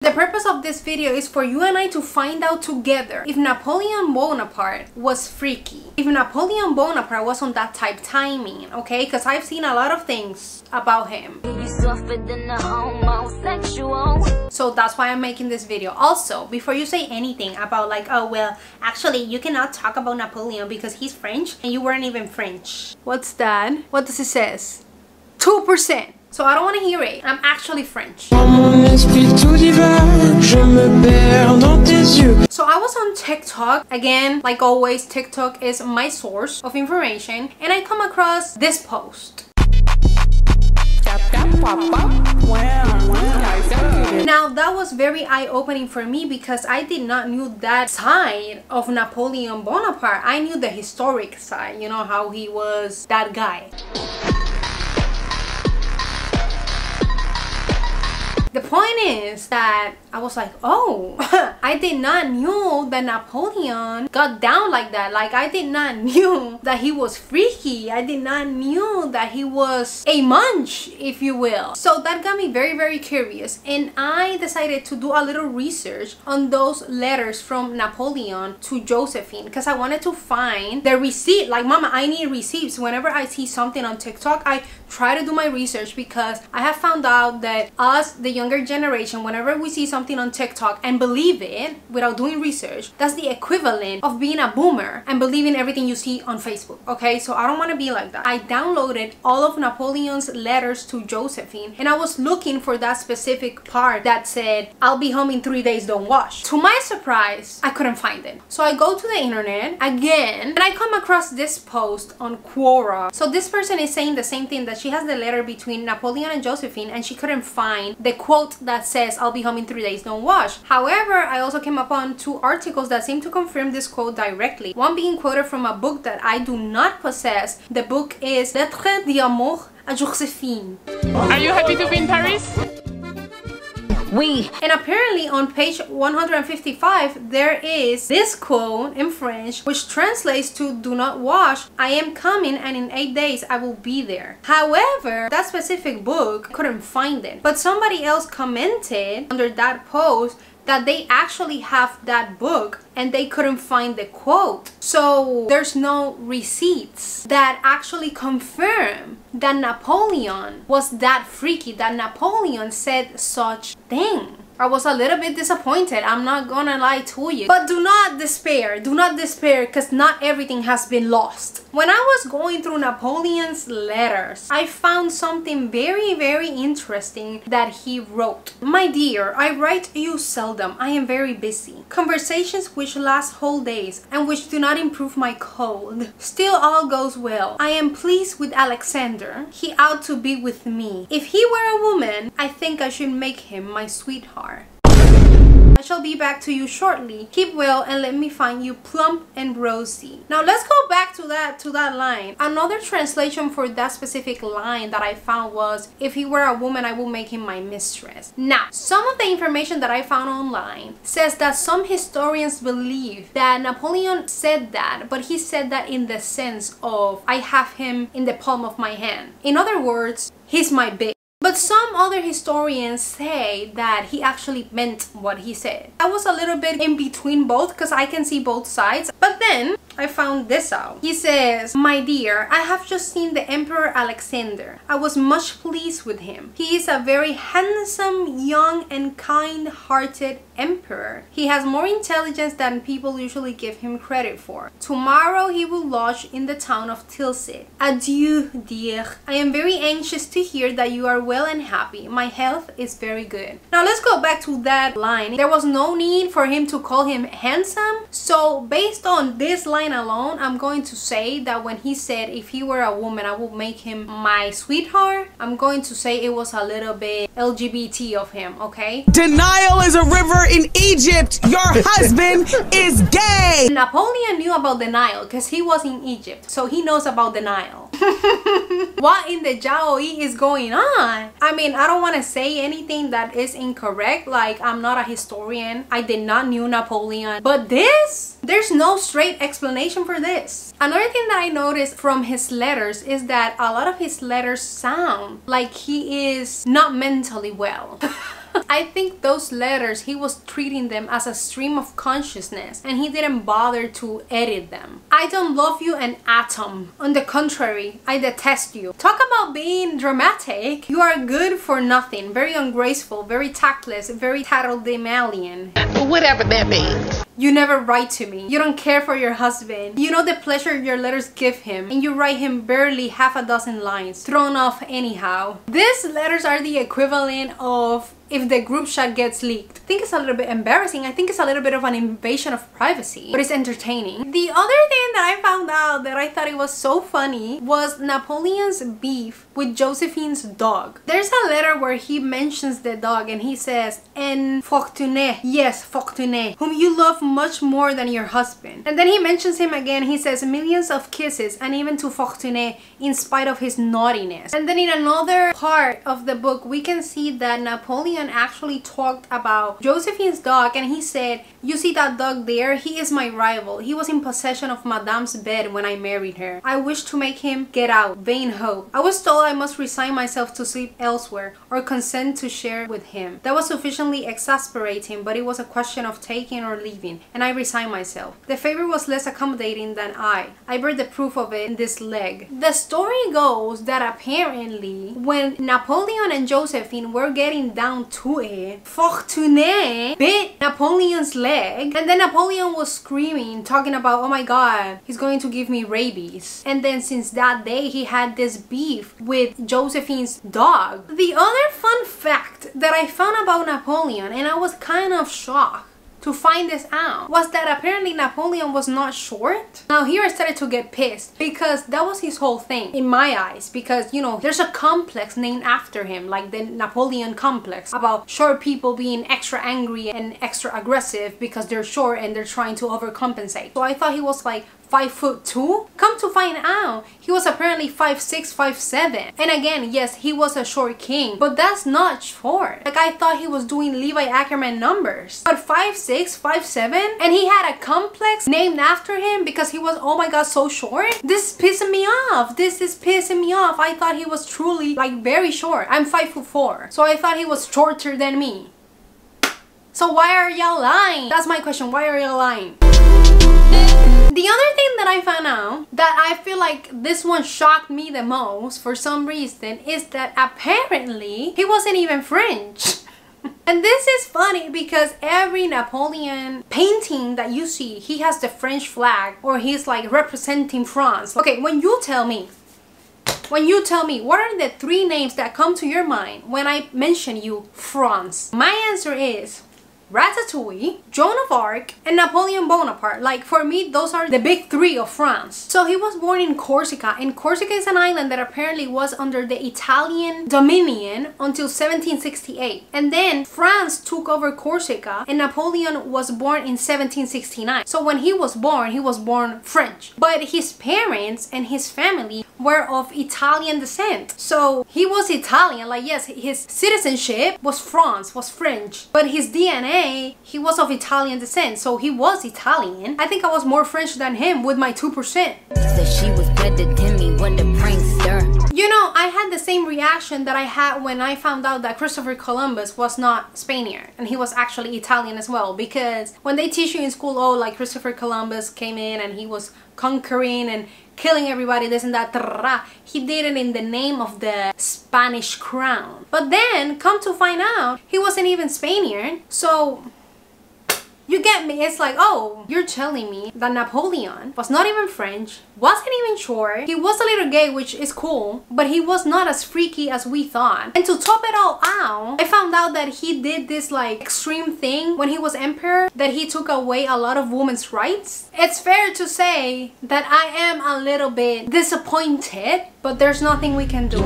The purpose of this video is for you and I to find out together if Napoleon Bonaparte was freaky. If Napoleon Bonaparte was on that type timing, okay? Because I've seen a lot of things about him. So that's why I'm making this video. Also, before you say anything about like, oh well, actually you cannot talk about Napoleon because he's French and you weren't even French. What's that? What does it says? 2%. So I don't want to hear it. I'm actually French. So I was on TikTok. Again, like always, TikTok is my source of information. And I come across this post. Now that was very eye-opening for me because I did not knew that side of Napoleon Bonaparte. I knew the historic side, you know, how he was that guy. The point is that I was like, oh, I did not knew that Napoleon got down like that. Like, I did not knew that he was freaky. I did not knew that he was a munch, if you will. So that got me very, very curious. And I decided to do a little research on those letters from Napoleon to Josephine because I wanted to find the receipt. Like, mama, I need receipts. Whenever I see something on TikTok, I try to do my research because I have found out that us, the younger generation, whenever we see something on TikTok and believe it without doing research, that's the equivalent of being a boomer and believing everything you see on Facebook. Okay, so I don't want to be like that. I downloaded all of Napoleon's letters to Josephine and I was looking for that specific part that said, I'll be home in 3 days, don't wash. To my surprise, I couldn't find it. So I go to the internet again and I come across this post on Quora. So this person is saying the same thing, that she has the letter between Napoleon and Josephine and she couldn't find the quote that says, I'll be home in 3 days, don't wash. However, I also came upon 2 articles that seem to confirm this quote directly. One being quoted from a book that I do not possess. The book is 𝓯𝓻𝓮𝓪𝓴𝔂. Are you happy to be in Paris? Oui. And apparently on page 155 there is this quote in French which translates to, do not wash, I am coming and in 8 days I will be there. However, that specific book, couldn't find it, but somebody else commented under that post that they actually have that book and they couldn't find the quote. So there's no receipts that actually confirm that Napoleon was that freaky, that Napoleon said such thing. I was a little bit disappointed, I'm not gonna lie to you. But do not despair, because not everything has been lost. When I was going through Napoleon's letters, I found something very, very interesting that he wrote. My dear, I write you seldom, I am very busy. Conversations which last whole days and which do not improve my cold. Still all goes well. I am pleased with Alexander. He ought to be with me. If he were a woman, I think I should make him my sweetheart. I shall be back to you shortly. Keep well and let me find you plump and rosy. Now let's go back to that line. Another translation for that specific line that I found was, if he were a woman, I will make him my mistress. Now, some of the information that I found online says that some historians believe that Napoleon said that, but he said that in the sense of, I have him in the palm of my hand. In other words, he's my bitch. But some other historians say that he actually meant what he said. I was a little bit in between both because I can see both sides. But then I found this out. He says, my dear, I have just seen the Emperor Alexander. I was much pleased with him. He is a very handsome, young and kind-hearted emperor. He has more intelligence than people usually give him credit for. Tomorrow he will lodge in the town of 𝓯𝓻𝓮𝓪𝓴𝔂. Adieu, dear. I am very anxious to hear that you are well and happy. My health is very good. Now let's go back to that line. There was no need for him to call him handsome. So based on this line alone, I'm going to say that when he said, if he were a woman, I will make him my sweetheart, I'm going to say it was a little bit LGBT of him, okay? Denial is a river in Egypt. Your husband is gay. Napoleon knew about the Nile because he was in Egypt, so he knows about the Nile. What in the Jaoi is going on? I mean, I don't want to say anything that is incorrect, like I'm not a historian, I did not knew Napoleon, but this, there's no straight explanation for this. Another thing that I noticed from his letters is that a lot of his letters sound like he is not mentally well. I think those letters, he was treating them as a stream of consciousness and he didn't bother to edit them. I don't love you an atom. On the contrary, I detest you. Talk about being dramatic. You are good for nothing. Very ungraceful, very tactless, very tattletale-malian. Whatever that means. You never write to me. You don't care for your husband. You know the pleasure your letters give him, and you write him barely half a dozen lines. Thrown off anyhow. These letters are the equivalent of if the group chat gets leaked. I think it's a little bit embarrassing. I think it's a little bit of an invasion of privacy, but it's entertaining. The other thing that I found out that I thought it was so funny was Napoleon's beef with Josephine's dog. There's a letter where he mentions the dog and he says, 𝓯𝓻𝓮𝓪𝓴𝔂, yes, 𝓯𝓻𝓮𝓮𝓪𝓴𝔂, whom you love much more than your husband. And then he mentions him again. He says millions of kisses and even to 𝓯𝓻𝓮𝓪𝓴𝔂 in spite of his naughtiness. And then in another part of the book, we can see that Napoleon actually talked about Josephine's dog and he said, you see that dog there? He is my rival. He was in possession of Madame's bed when I married her. I wish to make him get out. Vain hope. I was told I must resign myself to sleep elsewhere or consent to share with him. That was sufficiently exasperating, but it was a question of taking or leaving, and I resigned myself. The favor was less accommodating than I bear the proof of it in this leg. The story goes that apparently when Napoleon and Josephine were getting down to it, 𝓯𝓻𝓮𝓪𝓴𝔂 bit Napoleon's leg, and then Napoleon was screaming, talking about, oh my god, he's going to give me rabies. And then since that day he had this beef with Josephine's dog. The other fun fact that I found about Napoleon, and I was kind of shocked to find this out, was that apparently Napoleon was not short. Now here I started to get pissed because that was his whole thing in my eyes, because you know there's a complex named after him, like the Napoleon complex, about short people being extra angry and extra aggressive because they're short and they're trying to overcompensate. So I thought he was like 5'2". Come to find out, he was apparently 5'6", 5'7". And again, yes, he was a short king, but that's not short. Like I thought he was doing Levi Ackerman numbers. But 5'6", 5'7", and he had a complex named after him because he was, oh my god, so short? This is pissing me off. This is pissing me off. I thought he was truly like very short. I'm 5'4", so I thought he was shorter than me. So why are y'all lying? That's my question. Why are y'all lying? The other thing that I found out that I feel like this one shocked me the most for some reason is that apparently he wasn't even French. And this is funny because every Napoleon painting that you see, he has the French flag or he's like representing France. Okay, when you tell me, what are the 3 names that come to your mind when I mention you France? My answer is Ratatouille, Joan of Arc, and Napoleon Bonaparte. Like for me, those are the big 3 of France. So he was born in Corsica, and Corsica is an island that apparently was under the Italian dominion until 1768. And then France took over Corsica and Napoleon was born in 1769. So when he was born French. But his parents and his family were of Italian descent. So he was Italian, like yes, his citizenship was France, was French, but his DNA, he was of Italian descent, so he was Italian. I think I was more French than him with my 2%. Said she was better than me, what the prankster. You know, I had the same reaction that I had when I found out that Christopher Columbus was not Spaniard and he was actually Italian as well, because when they teach you in school, oh, like Christopher Columbus came in and he was conquering and killing everybody, this and that, he did it in the name of the Spanish crown. But then, come to find out, he wasn't even Spaniard. So, you get me? It's like, oh, you're telling me that Napoleon was not even French, wasn't even short, he was a little gay, which is cool, but he was not as freaky as we thought. And to top it all out, I found out that he did this like extreme thing when he was emperor, that he took away a lot of women's rights. It's fair to say that I am a little bit disappointed, but there's nothing we can do.